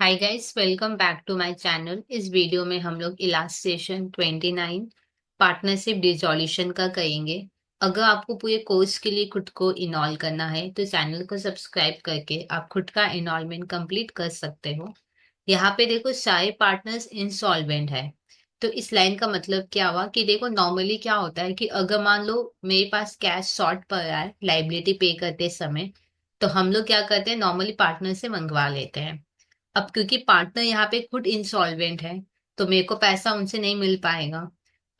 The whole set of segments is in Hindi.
Hi guys, welcome back to my channel. इस वीडियो में हम लोग इलास्ट्रेशन 29 पार्टनरशिप डिसॉल्यूशन का करेंगे। अगर आपको पूरे कोर्स के लिए खुद को इनॉल करना है तो चैनल को सब्सक्राइब करके आप खुद का इनॉलमेंट कंप्लीट कर सकते हो। यहाँ पे देखो सारे पार्टनर्स इंसॉल्वेंट है। तो इस लाइन का मतलब क्या हुआ कि देखो नॉर्मली क्या होता है कि अगर मान लो मेरे पास कैश शॉर्ट पड़ रहा है लाइबिलिटी पे करते समय, तो हम लोग क्या करते हैं, नॉर्मली पार्टनर से मंगवा लेते हैं। अब क्योंकि पार्टनर यहाँ पे खुद इंसॉल्वेंट है तो मेरे को पैसा उनसे नहीं मिल पाएगा।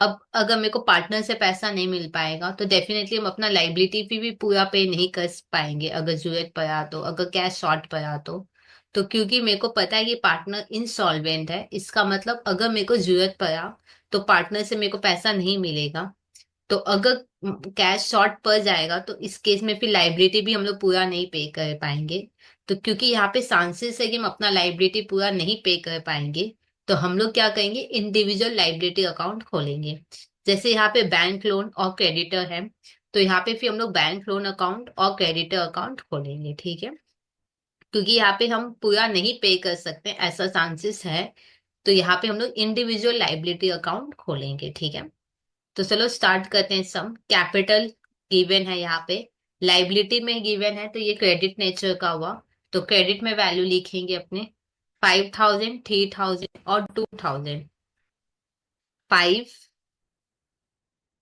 अब अगर मेरे को पार्टनर से पैसा नहीं मिल पाएगा तो डेफिनेटली हम अपना लाइबिलिटी फी भी पूरा पे नहीं कर पाएंगे। अगर जरूरत पड़ा तो, अगर कैश शॉर्ट पड़ा तो क्योंकि मेरे को पता है कि पार्टनर इंसॉल्वेंट है, इसका मतलब अगर मेरे को जरूरत पड़ा तो पार्टनर से मेरे को पैसा नहीं मिलेगा। तो अगर कैश शॉर्ट पड़ जाएगा तो इस केस में फिर लाइबिलिटी भी हम लोग पूरा नहीं पे कर पाएंगे। तो क्योंकि यहाँ पे चांसेस है कि हम अपना लाइबिलिटी पूरा नहीं पे कर पाएंगे, तो हम लोग क्या करेंगे, इंडिविजुअल लाइबिलिटी अकाउंट खोलेंगे। जैसे यहाँ पे बैंक लोन और क्रेडिटर है, तो यहाँ पे फिर हम लोग बैंक लोन अकाउंट और क्रेडिटर अकाउंट खोलेंगे, ठीक है। क्योंकि यहाँ पे हम पूरा नहीं पे कर सकते ऐसा चांसेस है, तो यहाँ पे हम लोग इंडिविजुअल लाइबिलिटी अकाउंट खोलेंगे, ठीक है। तो चलो स्टार्ट करते हैं। सम कैपिटल गिवन है यहाँ पे, लाइबिलिटी में गिवन है तो ये क्रेडिट नेचर का हुआ। तो क्रेडिट में वैल्यू लिखेंगे अपने 5,000, 3,000 और 2,000। 5,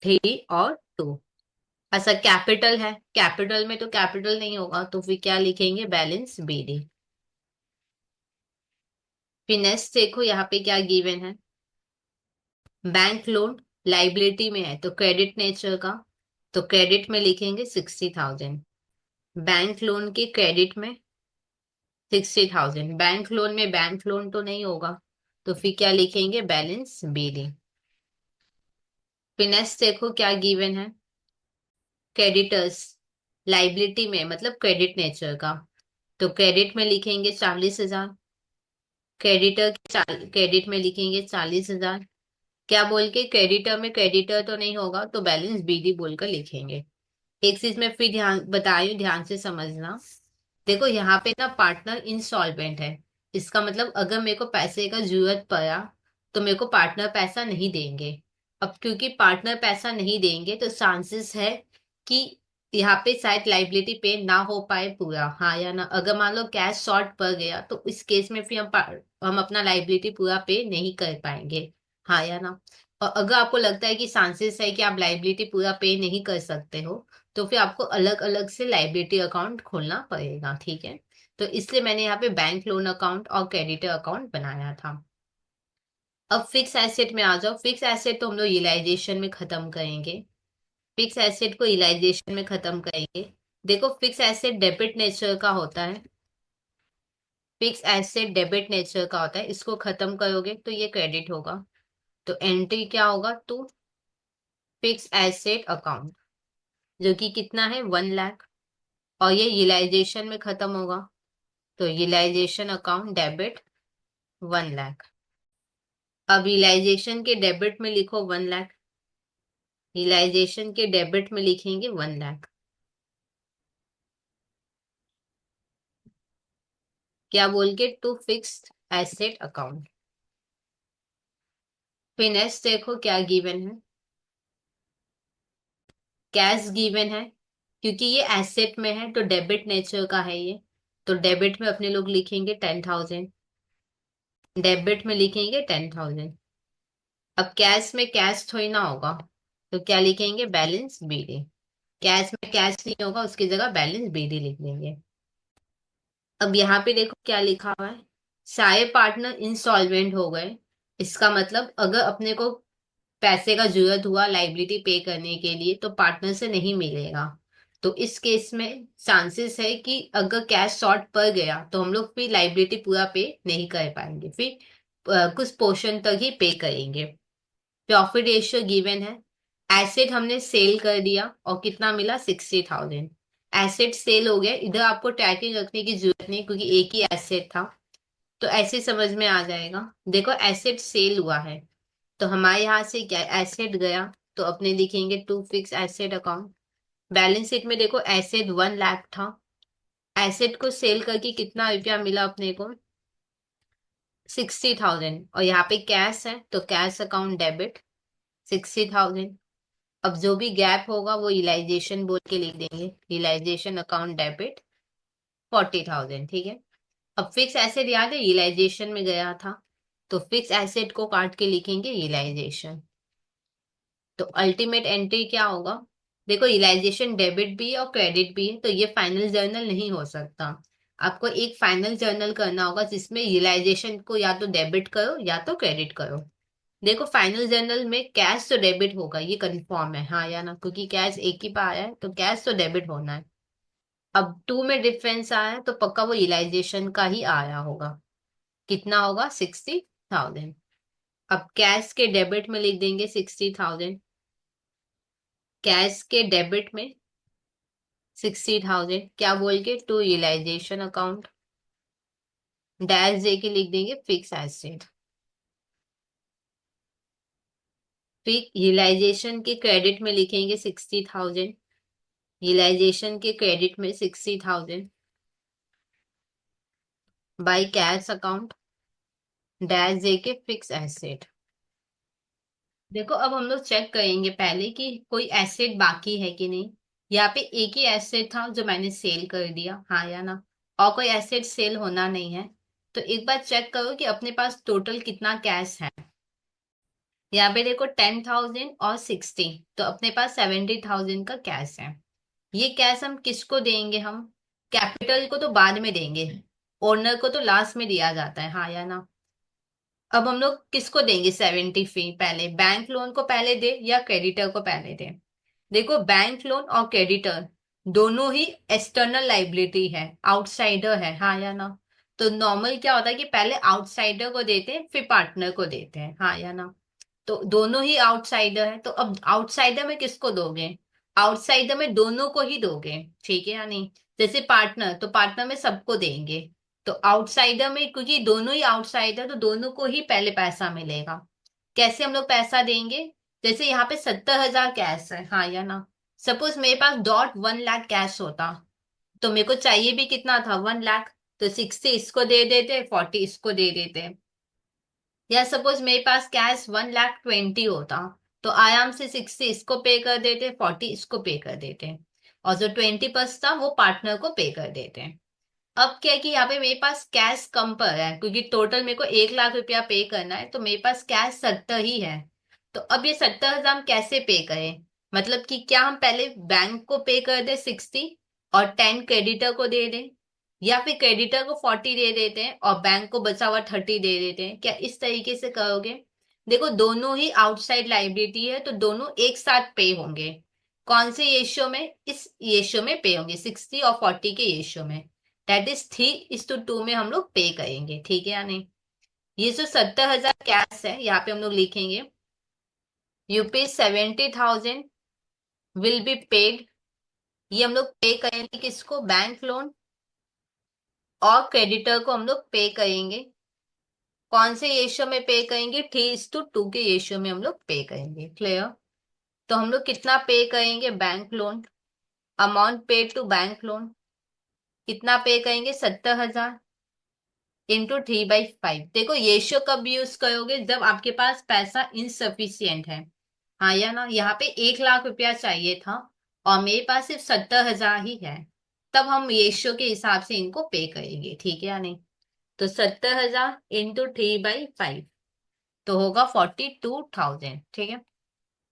3 और 2। अच्छा कैपिटल है, कैपिटल में तो कैपिटल नहीं होगा तो फिर क्या लिखेंगे, बैलेंस बीडी। फिर नेक्स्ट देखो यहाँ पे क्या गिवन है, बैंक लोन लाइबिलिटी में है तो क्रेडिट नेचर का, तो क्रेडिट में लिखेंगे 60,000। बैंक लोन के क्रेडिट में 60,000, बैंक लोन में बैंक लोन तो नहीं होगा तो फिर क्या लिखेंगे, बैलेंस बीडी। फिर नेक्स्ट देखो क्या गिवन है, क्रेडिटर्स लाइबिलिटी में मतलब क्रेडिट नेचर का, तो क्रेडिट में लिखेंगे 40,000। क्रेडिटर क्रेडिट में लिखेंगे 40,000। क्या बोल के, क्रेडिटर में क्रेडिटर तो नहीं होगा तो बैलेंस बीडी बोलकर लिखेंगे। एक चीज में फिर ध्यान बताई, ध्यान से समझना। देखो यहाँ पे ना पार्टनर इंसॉल्वेंट है, इसका मतलब अगर मेरे को पैसे का जरूरत पड़ा तो मेरे को पार्टनर पैसा नहीं देंगे। अब क्योंकि पार्टनर पैसा नहीं देंगे तो चांसेस है कि यहाँ पे शायद लाइबिलिटी पे ना हो पाए पूरा, हाँ या ना। अगर मान लो कैश शॉर्ट पड़ गया तो इस केस में फिर हम अपना लाइबिलिटी पूरा पे नहीं कर पाएंगे, हाँ या ना। और अगर आपको लगता है कि चांसेस है कि आप लाइबिलिटी पूरा पे नहीं कर सकते हो तो फिर आपको अलग अलग से लाइबिलिटी अकाउंट खोलना पड़ेगा, ठीक है। तो इसलिए मैंने यहाँ पे बैंक लोन अकाउंट और क्रेडिटर अकाउंट बनाया था। अब फिक्स एसेट में आ जाओ। फिक्स एसेट तो हम लोग यूटिलाइजेशन में खत्म करेंगे, फिक्स एसेट को यूटिलाइजेशन में खत्म करेंगे। देखो फिक्स एसेट डेबिट नेचर का होता है, फिक्स एसेट डेबिट नेचर का होता है, इसको खत्म करोगे तो ये क्रेडिट होगा। तो एंट्री क्या होगा, टू फिक्स एसेट अकाउंट, जो कि कितना है, 1 लाख। और ये यूटिलाइजेशन में खत्म होगा तो यूटिलाइजेशन अकाउंट डेबिट 1 लाख। अब यूटिलाइजेशन के डेबिट में लिखो 1 लाख, यूटिलाइजेशन के डेबिट में लिखेंगे 1 लाख। क्या बोल के, टू फिक्स्ड एसेट अकाउंट। फिर नेक्स्ट देखो क्या गिवन है, कैश गिवन है। क्योंकि ये एसेट में है तो डेबिट नेचर का है ये, तो डेबिट में अपने लोग लिखेंगे 10,000, डेबिट में लिखेंगे 10,000। अब कैश में कैश थोड़ी ना होगा तो क्या लिखेंगे, बैलेंस बीडी। कैश में कैश नहीं होगा, उसकी जगह बैलेंस बीडी लिख देंगे। अब यहाँ पे देखो क्या लिखा हुआ है, सारे पार्टनर इंसॉल्वेंट हो गए। इसका मतलब अगर अपने को पैसे का जरूरत हुआ लाइबिलिटी पे करने के लिए तो पार्टनर से नहीं मिलेगा। तो इस केस में चांसेस है कि अगर कैश शॉर्ट पड़ गया तो हम लोग फिर लाइबिलिटी पूरा पे नहीं कर पाएंगे, फिर कुछ पोर्शन तक ही पे करेंगे। प्रॉफिट रेशियो गिवन है, एसेट हमने सेल कर दिया और कितना मिला, 60,000। एसेट सेल हो गया, इधर आपको ट्रैकिंग रखने की जरूरत नहीं क्योंकि एक ही एसेट था, तो ऐसे समझ में आ जाएगा। देखो एसेट सेल हुआ है तो हमारे यहाँ से क्या एसेट गया, तो अपने लिखेंगे to fix asset account. Balance sheet में देखो एसेट 1 लाख था, एसेट को सेल करके कितना रुपया मिला अपने को, 60,000 और यहाँ पे कैश है तो कैश अकाउंट डेबिट 60,000। अब जो भी गैप होगा वो यूटिलाइजेशन बोल के लिख देंगे, यूटिलाइजेशन अकाउंट डेबिट 40,000। ठीक है। अब फिक्स एसेट याद है यूटिलाइजेशन में गया था, तो फिक्स एसेट को काट के लिखेंगे यूटिलाइजेशन। तो अल्टीमेट एंट्री क्या होगा? देखो यूटिलाइजेशन डेबिट भी है और क्रेडिट भी है, तो ये फाइनल जर्नल नहीं हो सकता। आपको एक फाइनल जर्नल करना होगा जिसमें यूटिलाइजेशन को या तो डेबिट करो या तो क्रेडिट करो। देखो फाइनल जर्नल में कैश तो डेबिट होगा, ये कंफर्म है, हाँ या ना, क्योंकि कैश एक ही पे आया है तो कैश तो डेबिट होना है। अब टू में डिफरेंस आया है तो पक्का वो यूटिलाइजेशन का ही आया होगा। कितना होगा? 60,000। अब कैश के डेबिट में लिख देंगे 60,000, कैश के डेबिट में 60,000 क्या बोल के टू यूटिलाइजेशन अकाउंट, डैश दे के लिख देंगे फिक्स एसेट। फिर यूटिलाइजेशन के क्रेडिट में लिखेंगे 60,000, यूटिलाइजेशन के क्रेडिट में 60,000 बाय कैश अकाउंट, डैश दे के फिक्स एसेट। देखो अब हम लोग चेक करेंगे पहले कि कोई एसेट बाकी है कि नहीं। यहाँ पे एक ही एसेट था जो मैंने सेल कर दिया, हाँ या ना, और कोई एसेट सेल होना नहीं है। तो एक बार चेक करो कि अपने पास टोटल कितना कैश है। यहाँ पे देखो 10,000 और 60, तो अपने पास 70,000 का कैश है। ये कैश हम किसको देंगे? हम कैपिटल को तो बाद में देंगे, ओनर को तो लास्ट में दिया जाता है, हाँ या ना। अब हम लोग किसको देंगे 70 फी? पहले बैंक लोन को पहले दे या क्रेडिटर को पहले दे? देखो बैंक लोन और क्रेडिटर दोनों ही एक्सटर्नल लाइबिलिटी है, आउटसाइडर है, हाँ या ना। तो नॉर्मल क्या होता है कि पहले आउटसाइडर को देते हैं फिर पार्टनर को देते हैं, हाँ या ना। तो दोनों ही आउटसाइडर है, तो अब आउटसाइडर में किसको दोगे? आउटसाइडर में दोनों को ही दोगे, ठीक है या नहीं। जैसे पार्टनर, तो पार्टनर में सबको देंगे। तो आउटसाइडर में क्योंकि दोनों ही आउटसाइडर, तो दोनों को ही पहले पैसा मिलेगा। कैसे हम लोग पैसा देंगे? जैसे यहाँ पे 70,000 कैश है, हाँ या ना। सपोज मेरे पास डॉट 1 लाख कैश होता, तो मेरे को चाहिए भी कितना था? 1 लाख। तो 60 इसको दे देते, 40 इसको दे देते। या सपोज मेरे पास कैश 1,20,000 होता, तो आराम से 60 इसको पे कर देते, 40 इसको पे कर देते, और जो 20 बचता वो पार्टनर को पे कर देते। अब क्या है कि यहाँ पे मेरे पास कैश कम पर है, क्योंकि टोटल मेरे को 1 लाख रुपया पे करना है, तो मेरे पास कैश 70 ही है। तो अब ये 70,000 हम कैसे पे करें? मतलब कि क्या हम पहले बैंक को पे कर दे 60 और 10 क्रेडिटर को दे दें, या फिर क्रेडिटर को 40 दे देते हैं और बैंक को बचा हुआ 30 दे देते हैं? क्या इस तरीके से करोगे? देखो दोनों ही आउटसाइड लाइबिलिटी है, तो दोनों एक साथ पे होंगे। कौन से रेशियो में? इस रेशियो में पे होंगे, 60 और 40 के रेशियो में। दैट इज 3:2 में हम लोग पे करेंगे, ठीक है या नहीं। ये जो 70,000 कैश है यहाँ पे हम लोग लिखेंगे यूपी 70,000 विल बी पेड। ये हम लोग पे करेंगे किसको? बैंक लोन और क्रेडिटर को हम लोग पे करेंगे। कौन से रेशियो में पे करेंगे? 3:2 के रेशियो में हम लोग पे करेंगे, क्लियर। तो हम लोग कितना पे करेंगे? Bank loan, amount paid to bank loan कितना पे करेंगे? 70,000 इंटू 3/5। देखो रेशियो कब यूज करोगे? जब आपके पास पैसा इनसफिशियंट है, हाँ या ना। यहाँ पे 1 लाख रुपया चाहिए था और मेरे पास सिर्फ 70,000 ही है, तब हम रेशियो के हिसाब से इनको पे करेंगे, ठीक है या नहीं। तो 70,000 इंटू 3/5 तो होगा 42,000, ठीक है।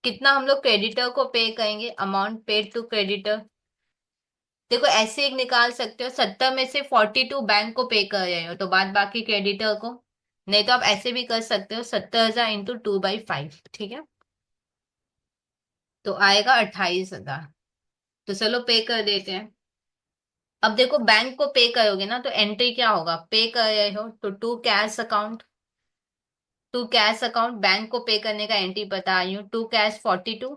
कितना हम लोग क्रेडिटर को पे करेंगे? अमाउंट पेड टू क्रेडिटर, देखो ऐसे एक निकाल सकते हो, 70 में से 42 बैंक को पे कर रहे हो तो बाद बाकी क्रेडिटर को। नहीं तो आप ऐसे भी कर सकते हो, 70,000 इंटू 2/5, ठीक है। तो आएगा 28,000। तो चलो पे कर देते हैं। अब देखो बैंक को पे करोगे ना तो एंट्री क्या होगा? पे कर रहे हो तो टू कैश अकाउंट बैंक को पे करने का एंट्री बता रही हूँ, टू कैश 42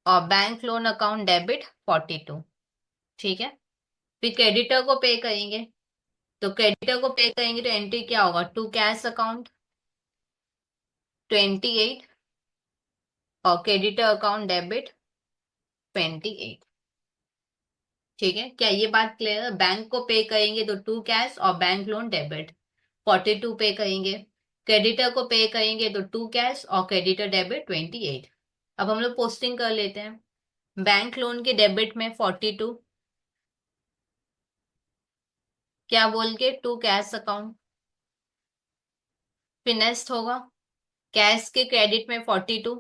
और बैंक लोन अकाउंट डेबिट 42, ठीक है। फिर क्रेडिटर को पे करेंगे, तो क्रेडिटर को पे करेंगे तो एंट्री क्या होगा? टू कैश अकाउंट 28 और क्रेडिटर अकाउंट डेबिट 28, ठीक है। क्या ये बात क्लियर है? बैंक को पे करेंगे तो टू कैश और बैंक लोन डेबिट, 42 पे करेंगे, क्रेडिटर को पे करेंगे तो 2 कैश और क्रेडिटर डेबिट 28। अब हम लोग पोस्टिंग कर लेते हैं। बैंक लोन के डेबिट में 42, क्या बोल के 2 कैश अकाउंट, फिर नेक्स्ट होगा कैश के क्रेडिट में 42,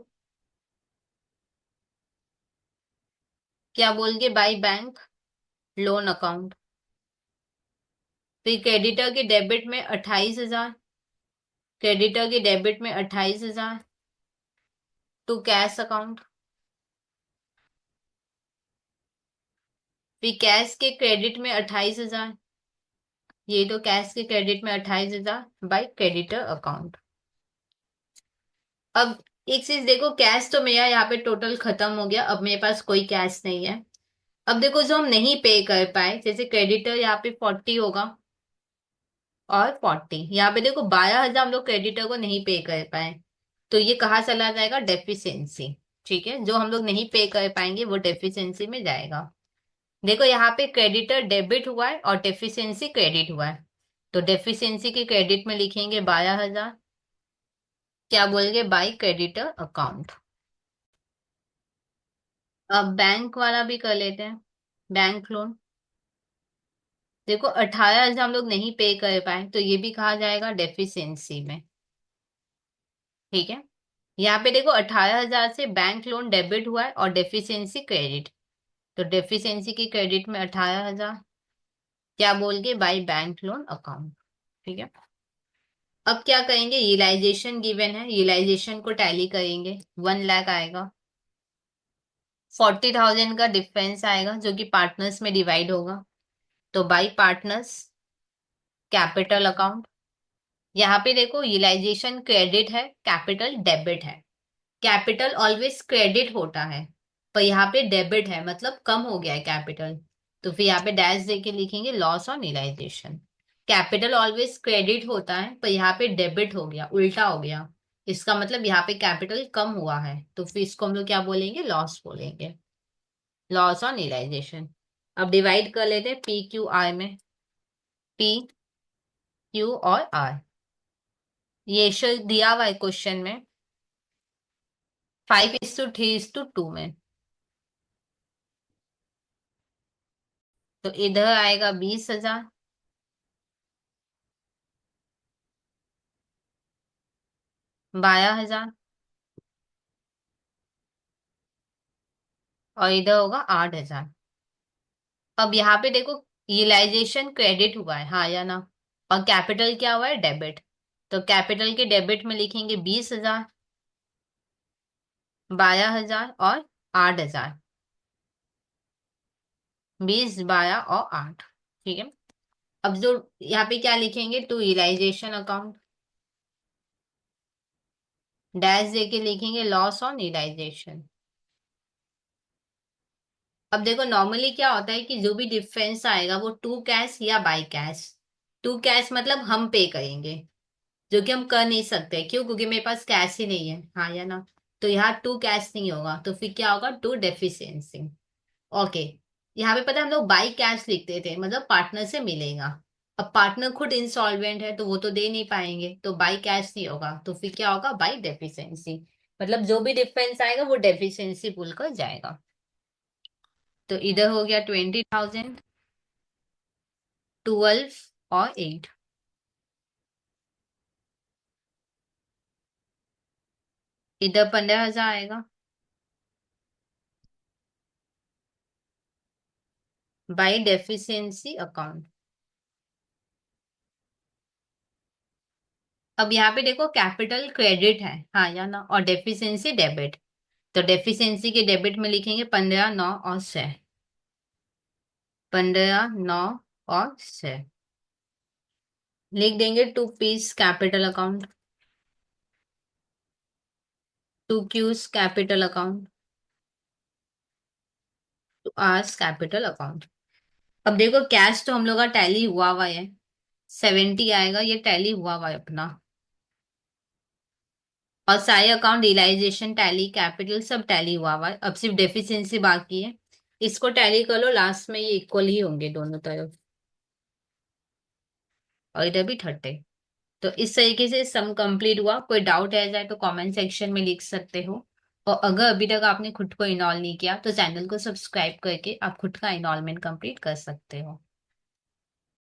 क्या बोल के बाई बैंक लोन अकाउंट, फिर क्रेडिटर के डेबिट में 28,000, क्रेडिटर के डेबिट में 28,000 टू कैश अकाउंट, फिर कैश के क्रेडिट में 28,000, ये तो कैश के क्रेडिट में 28,000 बाई क्रेडिटर अकाउंट। अब एक चीज देखो, कैश तो मेरा यहाँ पे टोटल खत्म हो गया, अब मेरे पास कोई कैश नहीं है। अब देखो जो हम नहीं पे कर पाए, जैसे क्रेडिटर यहाँ पे 40 होगा और 40, यहाँ पे देखो 12,000 हम लोग क्रेडिटर को नहीं पे कर पाए, तो ये कहाँ चला जाएगा, डेफिशिएंसी। ठीक है, जो हम लोग नहीं पे कर पाएंगे वो डेफिशिएंसी में जाएगा। देखो यहाँ पे क्रेडिटर डेबिट हुआ है और डेफिशिएंसी क्रेडिट हुआ है, तो डेफिशिएंसी के क्रेडिट में लिखेंगे 12,000, क्या बोलेंगे, बाई क्रेडिटर अकाउंट। अब बैंक वाला भी कर लेते हैं, बैंक लोन। देखो 18,000 हम लोग नहीं पे कर पाए, तो ये भी कहा जाएगा डेफिशिएंसी में। ठीक है, यहाँ पे देखो 18,000 से बैंक लोन डेबिट हुआ है और डेफिशिएंसी क्रेडिट, तो डेफिशिएंसी की क्रेडिट में 18,000, क्या बोल के बाई बैंक लोन अकाउंट। ठीक है, अब क्या करेंगे, यूटिलाइजेशन गिवन है, यूटिलाइजेशन को टैली करेंगे। 1 लाख आएगा, 40,000 का डिफरेंस आएगा जो कि पार्टनर्स में डिवाइड होगा, तो बाई पार्टनर्स कैपिटल अकाउंट। यहाँ पे देखो यूटिलाइजेशन क्रेडिट है, कैपिटल डेबिट है। कैपिटल ऑलवेज क्रेडिट होता है, पर यहाँ पे डेबिट है, मतलब कम हो गया है कैपिटल, तो फिर यहाँ पे डैश दे के लिखेंगे loss on utilization. Capital always credit होता है, पर यहाँ पे डेबिट हो गया, उल्टा हो गया, इसका मतलब यहाँ पे कैपिटल कम हुआ है, तो फिर इसको हम लोग क्या बोलेंगे, लॉस बोलेंगे, लॉस ऑन यूटिलाइजेशन। अब डिवाइड कर लेते हैं पी क्यू आर में, पी क्यू और आर, ये दिया हुआ है क्वेश्चन में 5:3:2 में, तो इधर आएगा 20,000, 12,000 और इधर होगा 8,000। अब यहाँ पे देखो यूटिलाइजेशन क्रेडिट हुआ है, हाँ या ना, और कैपिटल क्या हुआ है, डेबिट, तो कैपिटल के डेबिट में लिखेंगे 20,000, 12,000 और 8,000, 20, 12 और 8। ठीक है, अब जो यहाँ पे क्या लिखेंगे, टू यूटिलाइजेशन अकाउंट, डैश दे के लिखेंगे लॉस ऑन यूटिलाइजेशन। अब देखो नॉर्मली क्या होता है कि जो भी डिफरेंस आएगा वो टू कैश या बाई कैश, टू कैश मतलब हम पे करेंगे, जो कि हम कर नहीं सकते, क्यों, क्योंकि मेरे पास कैश ही नहीं है, हाँ या ना, तो यहाँ टू कैश नहीं होगा, तो फिर क्या होगा, टू डेफिशिएंसी। ओके, यहाँ पे पता है हम लोग बाई कैश लिखते थे, मतलब पार्टनर से मिलेगा, अब पार्टनर खुद इंसॉल्वेंट है तो वो तो दे नहीं पाएंगे, तो बाई कैश नहीं होगा, तो फिर क्या होगा, बाई डेफिशिएंसी, मतलब जो भी डिफरेंस आएगा वो डेफिशिएंसी भूल कर जाएगा। तो इधर हो गया 20,000, 12 और 8, इधर 15,000 आएगा बाई डेफिशिएंसी अकाउंट। अब यहाँ पे देखो कैपिटल क्रेडिट है, हाँ या ना, और डेफिशिएंसी डेबिट, तो डेफिशिएंसी के डेबिट में लिखेंगे 15, 9 और 6, 15, 9 और 6, लिख देंगे to P's capital account, to Q's capital account, to R's capital account. अब देखो कैश तो हम लोग का टैली हुआ हुआ है, 70 आएगा, ये टैली हुआ हुआ है अपना, और सारे अकाउंट रियलाइजेशन टैली कैपिटल सब टैली हुआ हुआ है, अब सिर्फ डेफिशिएंसी बाकी है, इसको टैली कर लो, लास्ट में ये इक्वल ही होंगे दोनों तरफ, और इधर भी 30। तो इस तरीके से सम कंप्लीट हुआ। कोई डाउट रह जाए तो कमेंट सेक्शन में लिख सकते हो। और अगर अभी तक आपने खुद को इनरोल नहीं किया तो चैनल को सब्सक्राइब करके आप खुद का इनरोलमेंट कंप्लीट कर सकते हो।